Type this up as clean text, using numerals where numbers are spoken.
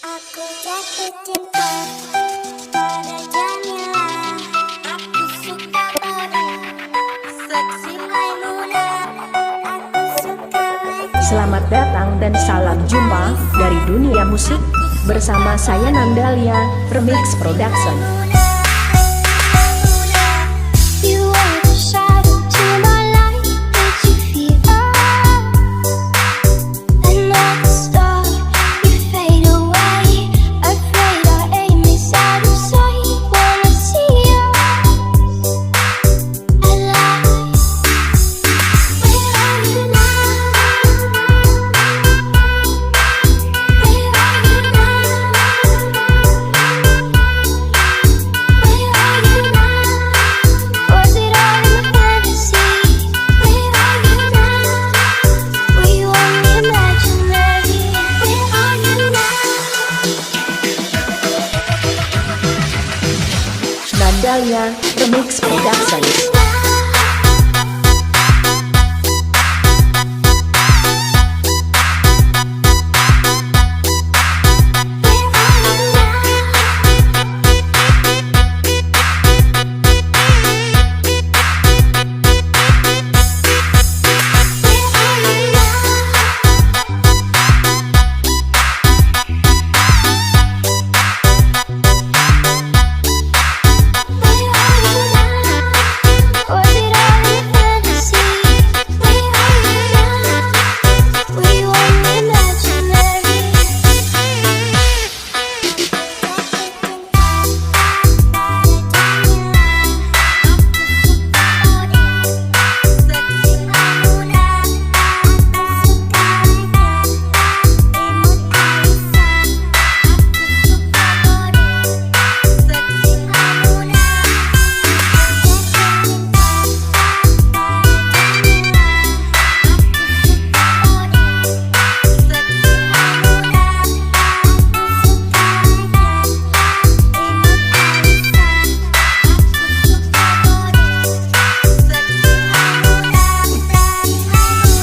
Aku jatuh cinta pada Jamila. Aku suka pada seksi Maimuna. Aku suka wajah. Selamat datang dan salam jumpa dari dunia musik bersama saya Nandalia Remix Production. You are the shadow to my light. Did you feel another star? You fade away. Afraid our aim is out of sight. Wanna see you alive. Where are you now? Where are you now? Where are you now? Was it all in a fantasy? Where are you now? Were you only imaginary? Where are you now? Nandalia Remix Production.